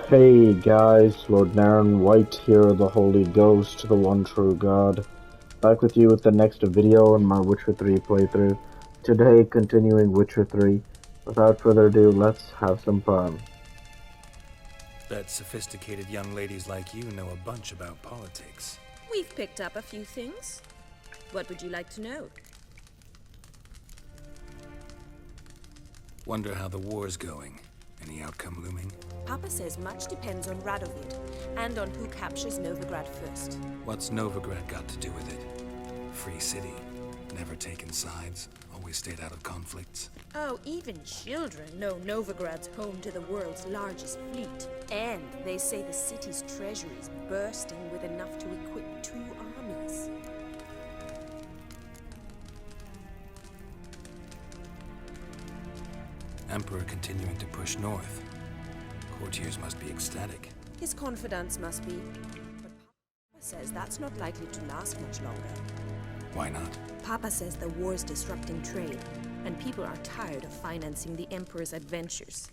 Hey guys, Lord Naren, White here, the Holy Ghost, the one true God. Back with you with the next video in my Witcher 3 playthrough. Today, continuing Witcher 3. Without further ado, let's have some fun. Bet sophisticated young ladies like you know a bunch about politics. We've picked up a few things. What would you like to know? Wonder how the war's going. Any outcome looming? Papa says much depends on Radovid, and on who captures Novigrad first. What's Novigrad got to do with it? Free city. Never taken sides. Always stayed out of conflicts. Oh, even children know Novigrad's home to the world's largest fleet. And they say the city's treasury is bursting with enough to equip 2 armies. Emperor continuing to push north. Courtiers must be ecstatic. His confidants must be. But Papa says that's not likely to last much longer. Why not? Papa says the war's disrupting trade, and people are tired of financing the Emperor's adventures.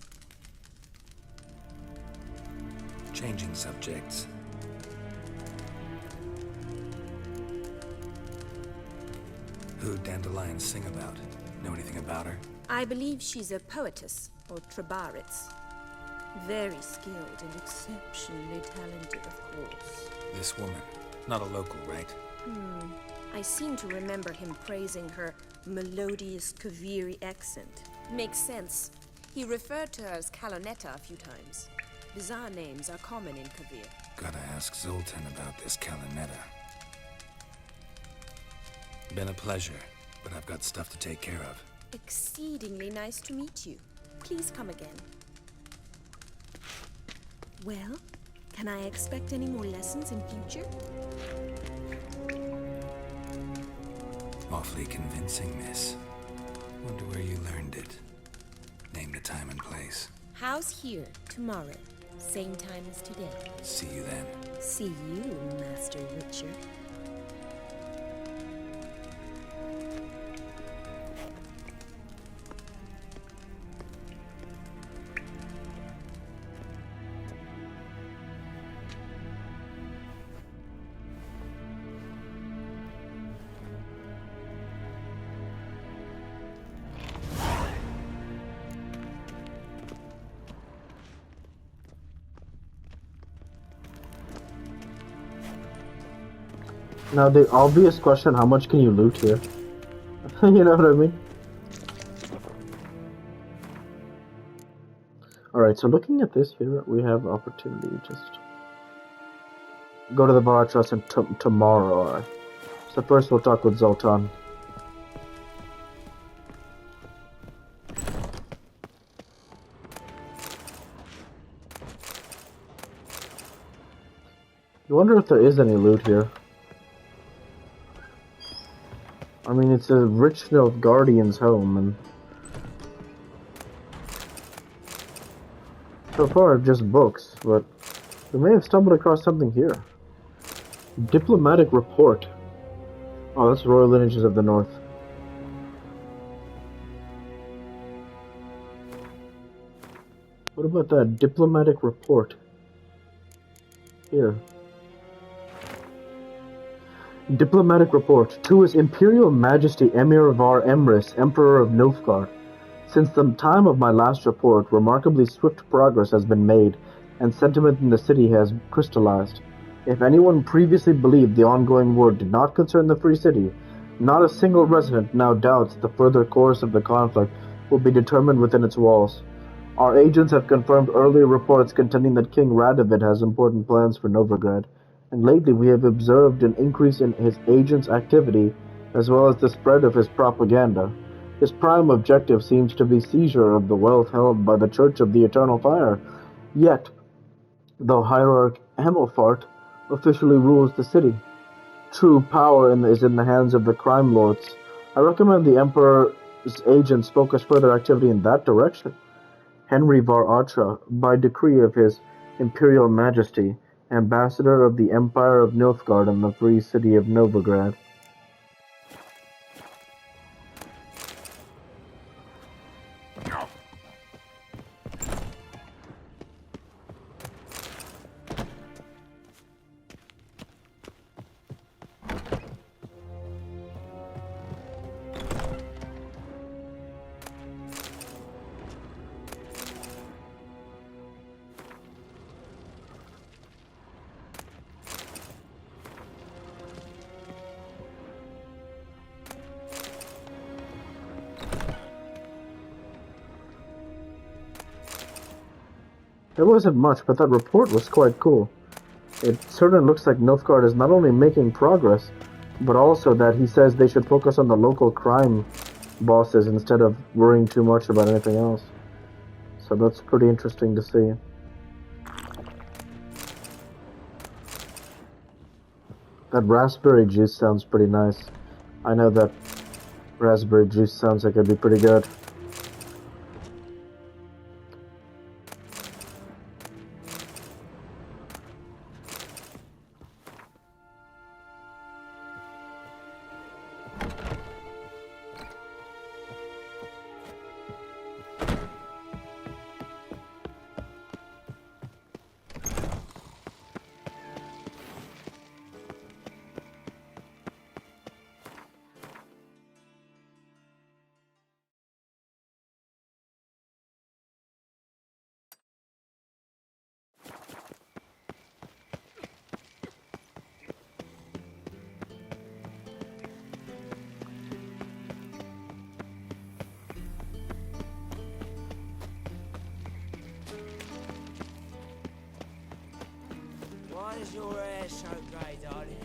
Changing subjects. Who'd Dandelion sing about? Know anything about her? I believe she's a poetess, or trabaritz. Very skilled and exceptionally talented, of course. This woman. Not a local, right? I seem to remember him praising her melodious Kaviri accent. Makes sense. He referred to her as Kalonetta a few times. Bizarre names are common in Kavir. Gotta ask Zoltan about this Kalonetta. Been a pleasure, but I've got stuff to take care of. Exceedingly nice to meet you. Please come again. Well, can I expect any more lessons in future? Awfully convincing, miss. Wonder where you learned it. Name the time and place. House here, tomorrow. Same time as today. See you then. See you, Master Witcher. Now the obvious question, how much can you loot here? You know what I mean? Alright, so looking at this here, we have opportunity just go to the Baratras and tomorrow. So first we'll talk with Zoltan. I wonder if there is any loot here. I mean, it's a rich Nilfgaardian's home, and so far just books, but we may have stumbled across something here. Diplomatic report. Oh, that's Royal Lineages of the North. What about that diplomatic report? Here. Diplomatic report to His Imperial Majesty Emir Var Emrys, Emperor of Nilfgaard. Since the time of my last report, remarkably swift progress has been made, and sentiment in the city has crystallized. If anyone previously believed the ongoing war did not concern the Free City, not a single resident now doubts the further course of the conflict will be determined within its walls. Our agents have confirmed earlier reports contending that King Radovid has important plans for Novigrad, and lately we have observed an increase in his agents' activity, as well as the spread of his propaganda. His prime objective seems to be seizure of the wealth held by the Church of the Eternal Fire. Yet, though Hierarch Hemelfart officially rules the city, true power is in the hands of the crime lords. I recommend the Emperor's agents focus further activity in that direction. Henry Var Atra, by decree of His Imperial Majesty, Ambassador of the Empire of Nilfgaard and the Free City of Novigrad. It wasn't much, but that report was quite cool. It certainly looks like Nilfgaard is not only making progress, but also that he says they should focus on the local crime bosses instead of worrying too much about anything else. So that's pretty interesting to see. That raspberry juice sounds pretty nice. I know that raspberry juice sounds like it'd be pretty good. Why is your hair so grey, darling?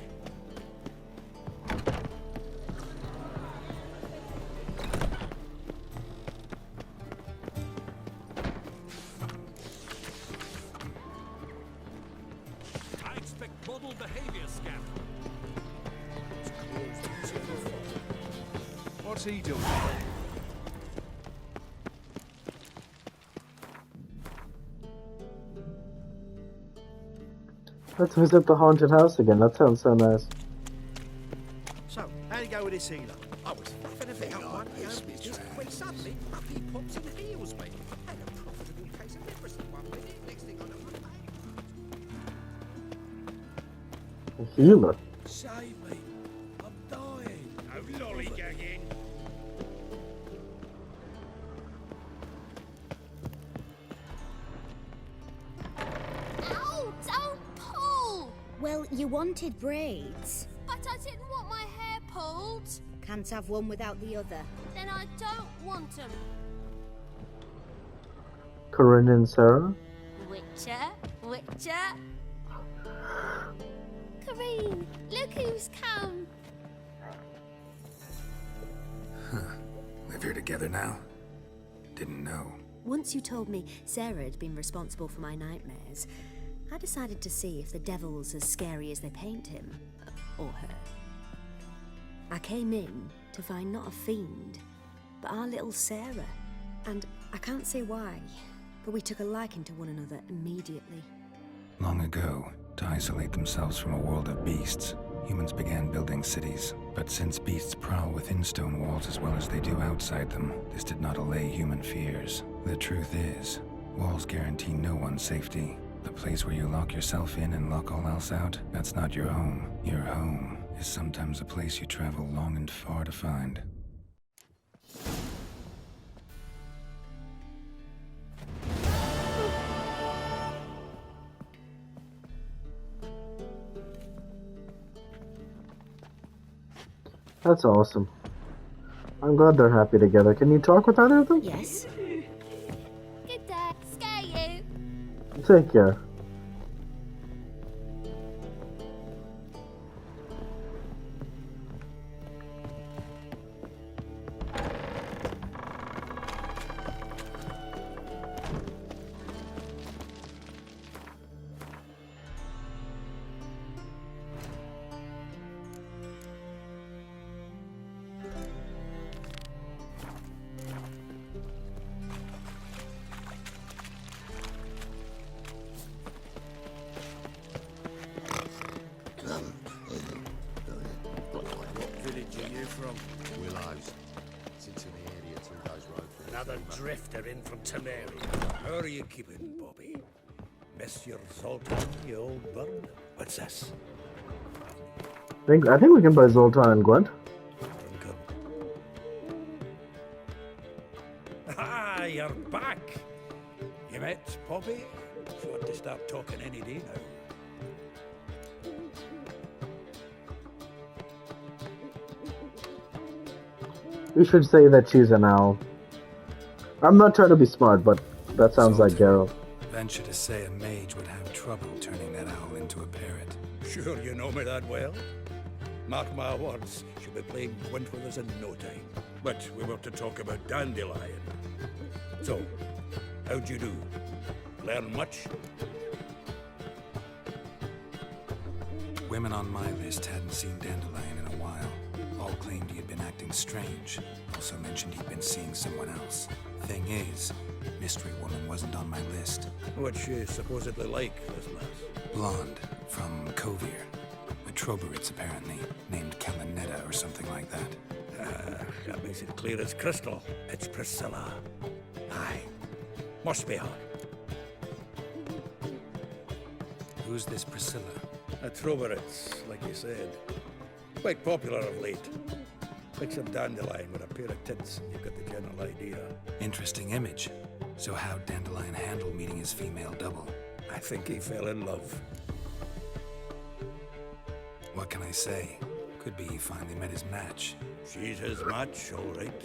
I expect model behavior, Scamp. What's he doing? Let's visit the haunted house again. That sounds so nice. So, how'd it go with this healer? I was faffing a bit up one business when suddenly up he pops and heals me. Had a profitable case of leprosy one minute, next thing I know I'm A healer. Save me. I'm dying. No lollygagging. Ow! Don't pull! Well, you wanted braids. But I didn't want my hair pulled. Can't have one without the other. Then I don't want them. Corinne and Sarah. Witcher? Kareen, look who's come. Live here together now? Didn't know. Once you told me Sarah had been responsible for my nightmares, I decided to see if the devil's as scary as they paint him. Or her. I came in to find not a fiend, but our little Sarah. And I can't say why, but we took a liking to one another immediately. Long ago, to isolate themselves from a world of beasts, humans began building cities. But since beasts prowl within stone walls as well as they do outside them, this did not allay human fears. The truth is, walls guarantee no one's safety. The place where you lock yourself in and lock all else out, that's not your home. Your home is sometimes a place you travel long and far to find. That's awesome. I'm glad they're happy together. Can you talk with either of them? Yes? Good day. Scare you. Take care. Another drifter in from Temeri. How are you keeping, Bobby? Monsieur Zoltan, you old bird? What's this? I think we can buy Zoltan and Gwent. Ah, you're back. You met Bobby? Sure to start talking any day now. We should say that she's an owl. I'm not trying to be smart, but that sounds like Geralt. venture to say a mage would have trouble turning that owl into a parrot. Sure you know me that well? Mark my words, she'll be playing Gwent with us in no time. But we were to talk about Dandelion. So, how'd you do? Learn much? Women on my list hadn't seen Dandelion in a while. All claimed he had been acting strange. Also mentioned he'd been seeing someone else. Thing is, Mystery Woman wasn't on my list. What's she supposedly like, this lass? Blonde, from Kovir. A Troberitz, apparently, named Calanetta or something like that. That makes it clear as crystal. It's Priscilla. Aye. Must be her. Who's this Priscilla? A Troberitz, like you said. Quite popular of late. Picture Dandelion with a pair of tits, and you've got the general idea. Interesting image. So how'd Dandelion handle meeting his female double? I think he fell in love. What can I say? Could be he finally met his match. She's his match, all right.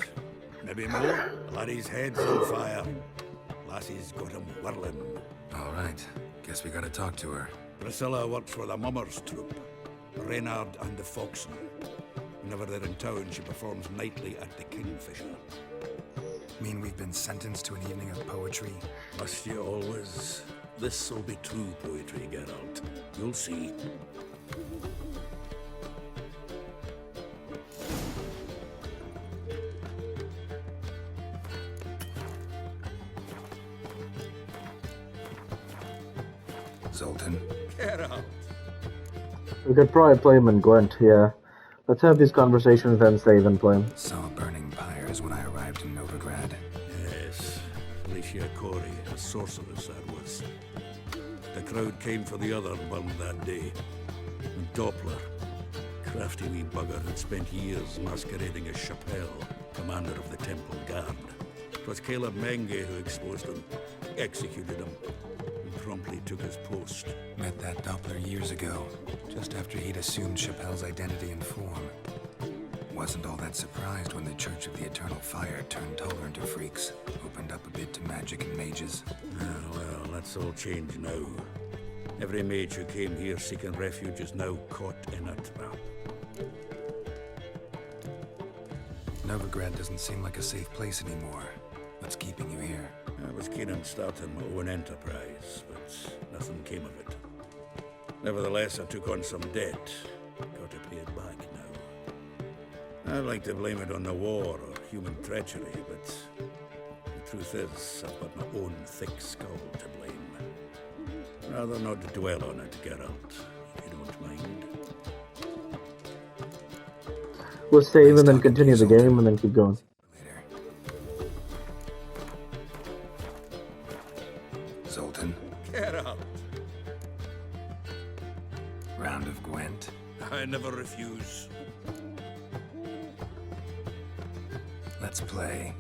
Maybe more. Laddie's head's on fire. Lassie's got him whirling. All right. Guess we gotta talk to her. Priscilla works for the Mummers troupe. Reynard and the Foxen. Whenever they're in town, she performs nightly at the Kingfisher. Mean we've been sentenced to an evening of poetry? Must you always? This'll be true poetry, Geralt. You'll see. Zoltan? Geralt! We could probably play him in Gwent, yeah. Let's have these conversations, then save and play him. Saw burning pyres when I arrived in Novigrad. Yes. Alicia Corey, a sorceress that was. The crowd came for the other burned that day. And Doppler, crafty wee bugger had spent years masquerading as Chappelle, commander of the Temple Guard. It was Caleb Menge who exposed him, executed him, and promptly took his post. Met that Doppler years ago, just after he'd assumed Chappelle's identity and form. Wasn't all that surprised when the Church of the Eternal Fire turned Toller into freaks, opened up a bit to magic and mages. Well, that's all changed now. Every mage who came here seeking refuge is now caught in a trap. Novigrad doesn't seem like a safe place anymore. What's keeping you here? I was keen on starting my own enterprise, but nothing came of it. Nevertheless, I took on some debt. Got to pay it back now. I'd like to blame it on the war or human treachery, but the truth is, I've got my own thick skull to blame. Rather not dwell on it, Geralt, if you don't mind. We'll save and then continue the game and then keep going. Later. Zoltan? Geralt! Round of Gwent? I never refuse. Let's play.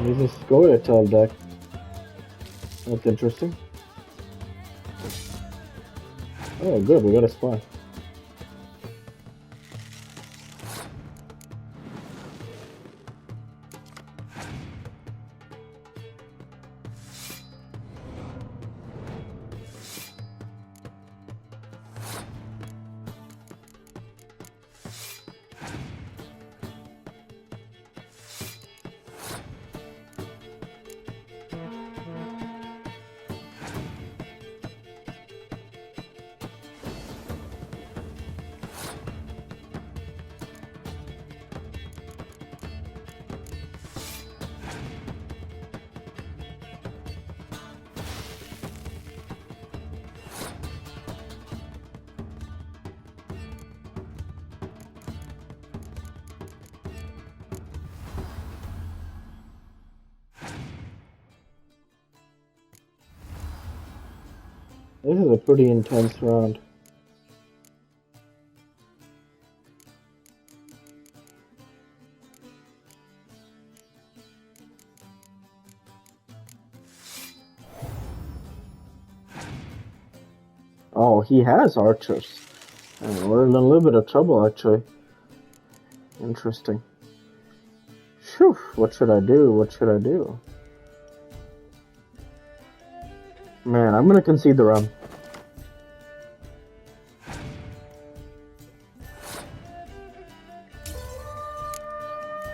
This is Scoia'tael deck. That's interesting. Oh, good, we got a spy. This is a pretty intense round. Oh, he has archers. We're in a little bit of trouble, actually. Interesting. Phew, what should I do? What should I do? Man, I'm gonna concede the run.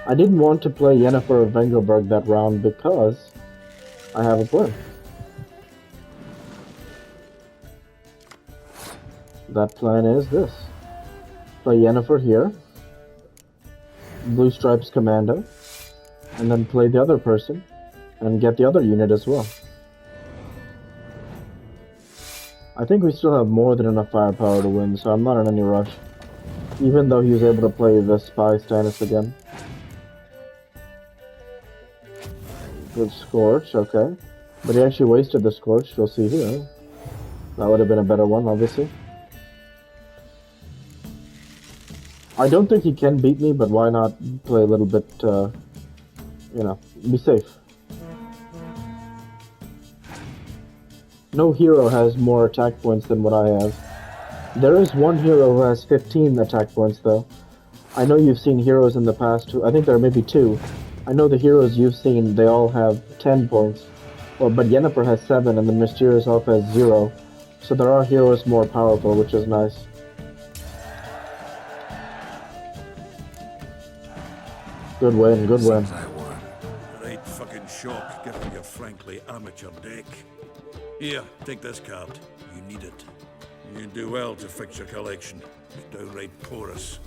I didn't want to play Yennefer of Vengerberg that round because I have a plan. That plan is this. Play Yennefer here, Blue Stripes Commando, and then play the other person and get the other unit as well. I think we still have more than enough firepower to win, so I'm not in any rush. Even though he was able to play the Spy Stannis again. Good Scorch, okay. But he actually wasted the Scorch, you'll see here. That would have been a better one, obviously. I don't think he can beat me, but why not play a little bit, you know, be safe. No hero has more attack points than what I have. There is one hero who has 15 attack points, though. I know you've seen heroes in the past who, I think there are maybe 2. I know the heroes you've seen, they all have 10 points. Well, but Yennefer has 7 and the Mysterious Elf has 0. So there are heroes more powerful, which is nice. Good win, good win. Right fucking shock, given your frankly amateur deck. Here, take this card. You need it. You do well to fix your collection. It's downright porous.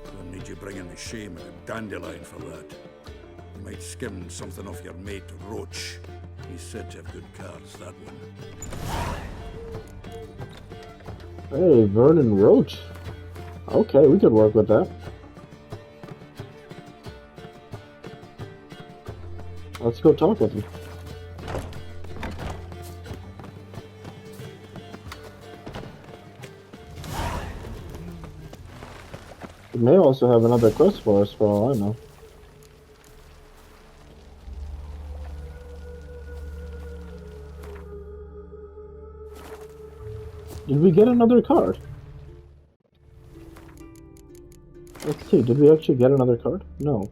Don't need you bringing the shame and a dandelion for that. You might skim something off your mate, Roach. He's said to have good cards, that one. Hey, Vernon Roach. Okay, we could work with that. Let's go talk with him. He may also have another quest for us, for all I know. Did we get another card? Let's see, did we actually get another card? No.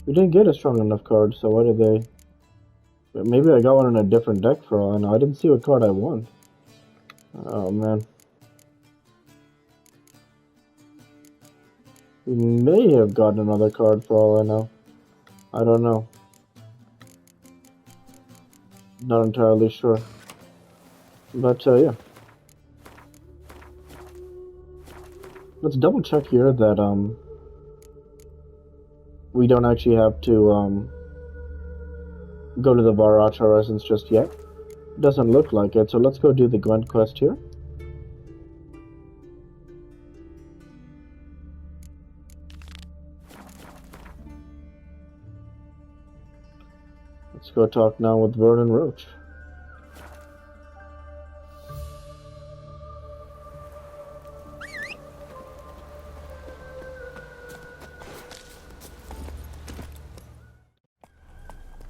We didn't get a strong enough card, so why did they... Maybe I got one in a different deck for all I know. I didn't see what card I won. Oh, man. We may have gotten another card for all I know. I don't know. Not entirely sure. But, yeah. Let's double check here that, we don't actually have to, go to the Varach Horizons just yet. Doesn't look like it, so let's go do the Gwent quest here. Let's go talk now with Vernon Roach.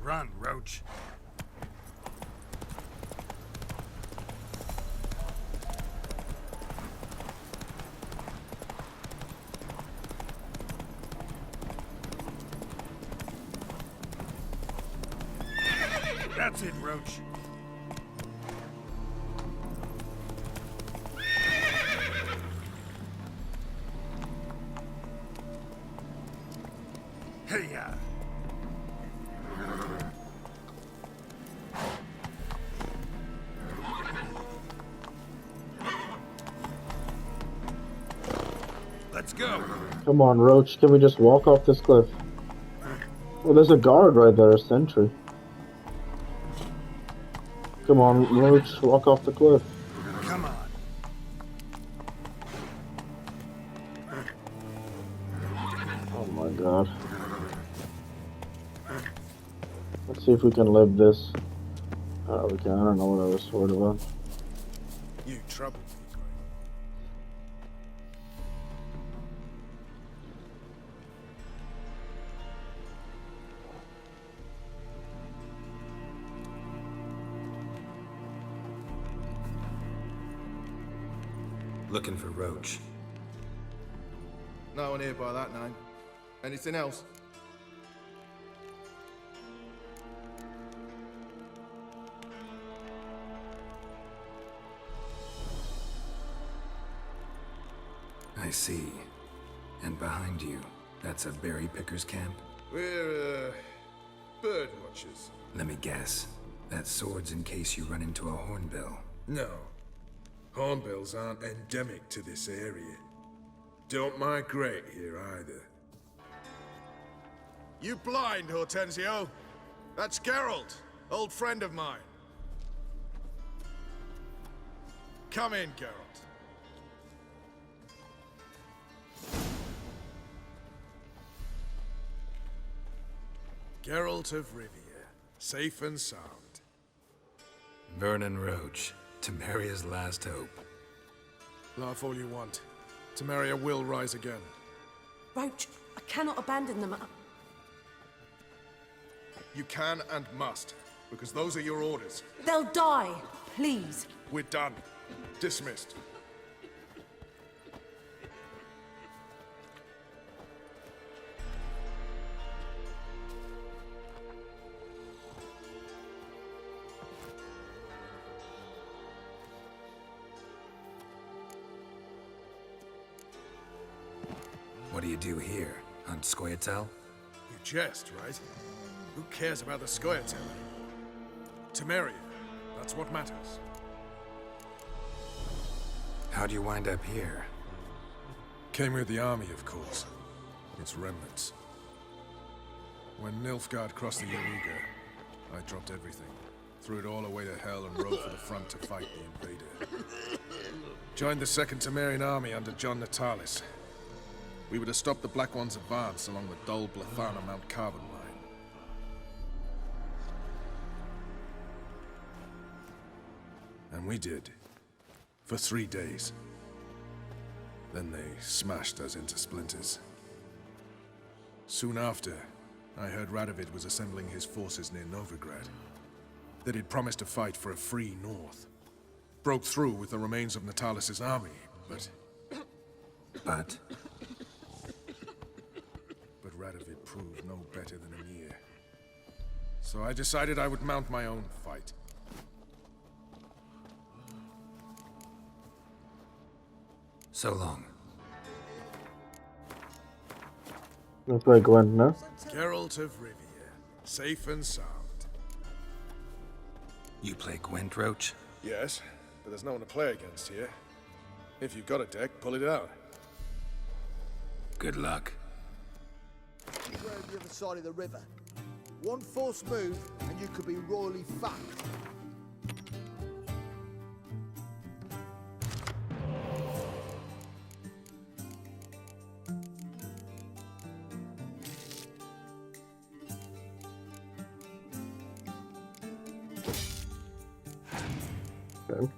Run, Roach. That's it, Roach. Hey-ya! Let's go. Come on, Roach, can we just walk off this cliff? Well, there's a guard right there, a sentry. Come on, Roach, walk off the cliff. Come on. Oh my god. Let's see if we can live this. Oh, we can. I don't know what I was worried about. You trouble me. Looking for Roach. No one here by that name. Anything else? I see. And behind you, that's a berry picker's camp? We're, bird watchers. Let me guess. That sword's in case you run into a hornbill. No. Hornbills aren't endemic to this area. Don't migrate here either. You blind, Hortensio? That's Geralt, old friend of mine. Come in, Geralt. Geralt of Rivia, safe and sound. Vernon Roach, Temeria's last hope. Laugh all you want. Temeria will rise again. Roach, I cannot abandon them. You can and must, because those are your orders. They'll die, please. We're done. Dismissed. What do you do here? Hunt Scoia'tael? You jest, right? Who cares about the Scoia'tael? Temeria. That's what matters. How'd you wind up here? Came with the army, of course. Its remnants. When Nilfgaard crossed the Yaruga, I dropped everything. Threw it all away to hell and rode for the front to fight the invader. Joined the Second Temerian Army under John Natalis. We were to stop the Black One's advance along the Dol Blathana Mount Carbon line. And we did. For 3 days. Then they smashed us into splinters. Soon after, I heard Radovid was assembling his forces near Novigrad. That he'd promised to fight for a free North. Broke through with the remains of Natalis' army, but... But Radovid proved no better than Emir. So I decided I would mount my own fight. so long. Looks like Gwent, no? Geralt of Rivia, safe and sound. You play Gwent, Roach? Yes, but there's no one to play against here. If you've got a deck, pull it out. Good luck. We're on the other side of the river. One false move, and you could be royally fucked. Okay.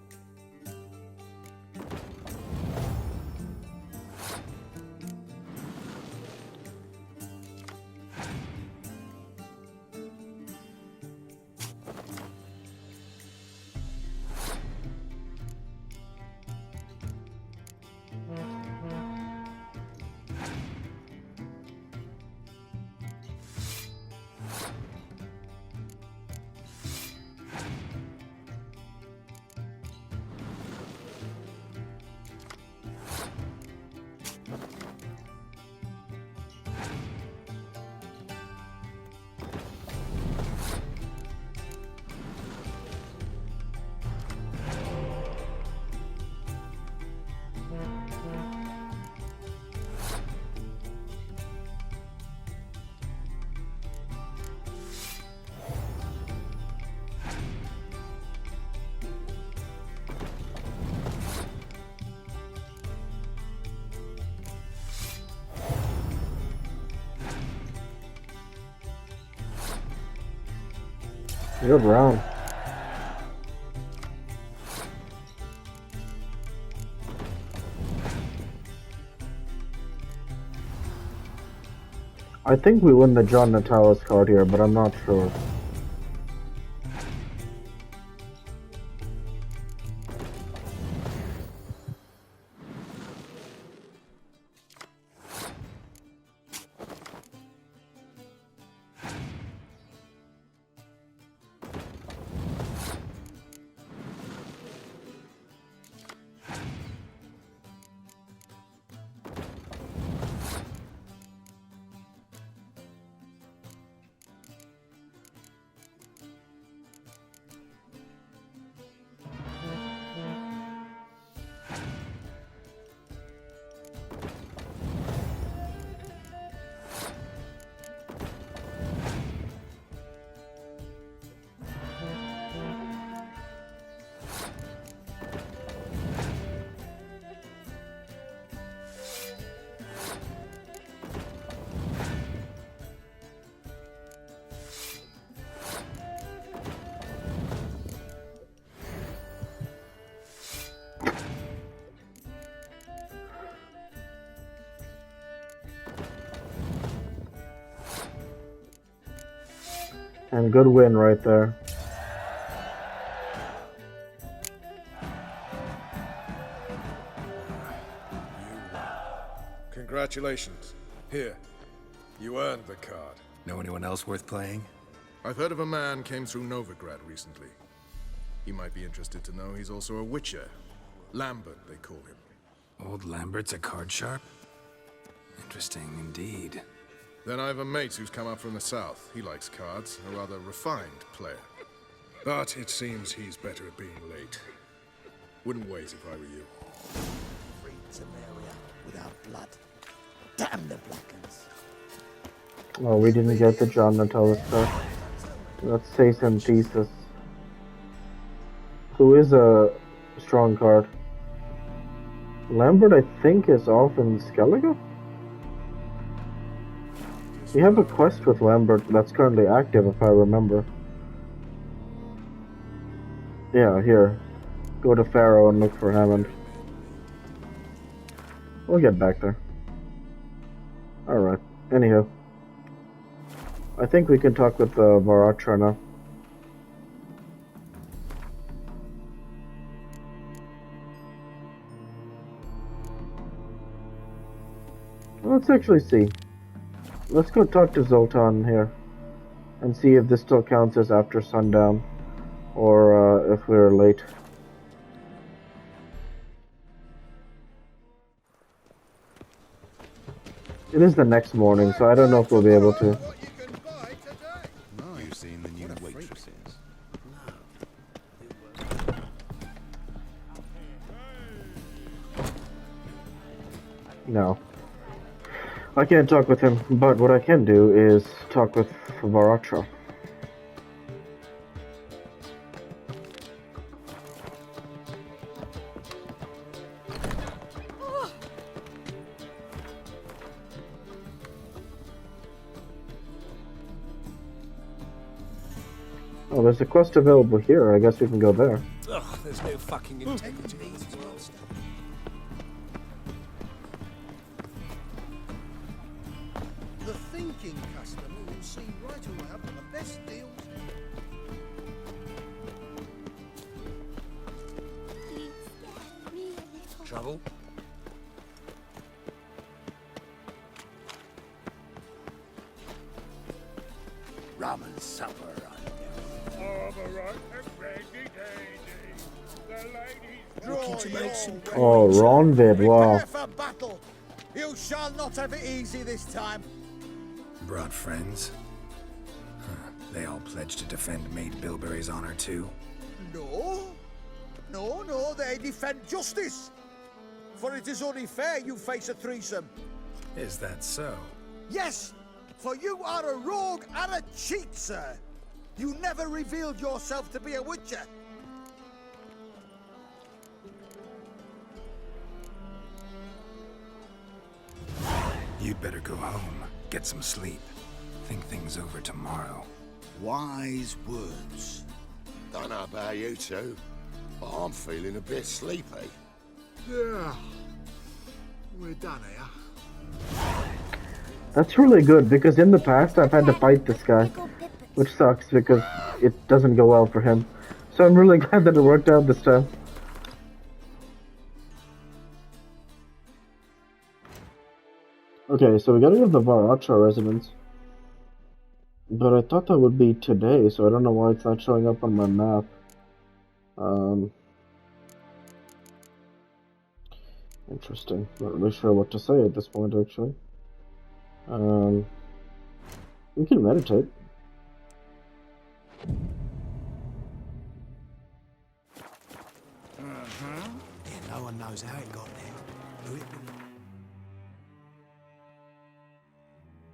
Good round. I think we win the John Natalis card here, but I'm not sure. And good win right there. Congratulations. Here. You earned the card. Know anyone else worth playing? I've heard of a man came through Novigrad recently. You might be interested to know he's also a witcher. Lambert, they call him. Old Lambert's a card sharp? Interesting indeed. Then I have a mate who's come up from the south. He likes cards, a rather refined player. But it seems he's better at being late. Wouldn't wait if I were you. Free Temeria without blood. Damn the Blackens. Well, we didn't get the John Natalis card. Let's say some thesis. Who is a strong card? Lambert, I think, is off in Skellige? We have a quest with Lambert that's currently active, if I remember. Yeah, here. Go to Pharaoh and look for Hammond. We'll get back there. Alright, anywho. I think we can talk with Varatra now. Let's actually see. Let's go talk to Zoltan here. And see if this still counts as after sundown. Or if we're late. It is the next morning, so I don't know if we'll be able to. You've seen the new waitresses. No. I can't talk with him, but what I can do is talk with Varatra. Oh, there's a quest available here. I guess we can go there. Ugh, there's no fucking integrity in this world. The thinking customer will see right away up on the best deals. Trouble? Rum and supper. Looking to make some Oh, Ronvid, wow. Prepare for battle. You shall not have it easy this time. Brought friends? Huh. They all pledged to defend Maid Bilberry's honor too? No. No, they defend justice. For it is only fair you face a threesome. Is that so? Yes, for you are a rogue and a cheat, sir. You never revealed yourself to be a witcher. You'd better go home, get some sleep. Think things over tomorrow. Wise words. Don't know about you two, but I'm feeling a bit sleepy. Yeah. We're done here. That's really good, because in the past I've had to fight this guy. Which sucks, because it doesn't go well for him. So I'm really glad that it worked out this time. Okay, so we gotta go to the Varatra residence. But I thought that would be today, so I don't know why it's not showing up on my map. Interesting. Not really sure what to say at this point, actually. We can meditate. Yeah, no one knows how it got there.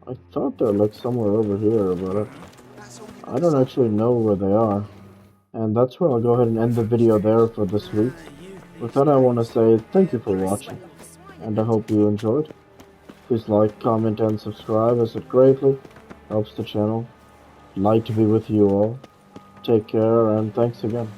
I thought they're like somewhere over here, but I don't actually know where they are. And that's where I'll go ahead and end the video there for this week. With that, I want to say thank you for watching, and I hope you enjoyed. Please like, comment, and subscribe, as it greatly helps the channel. Like to be with you all. Take care, and thanks again.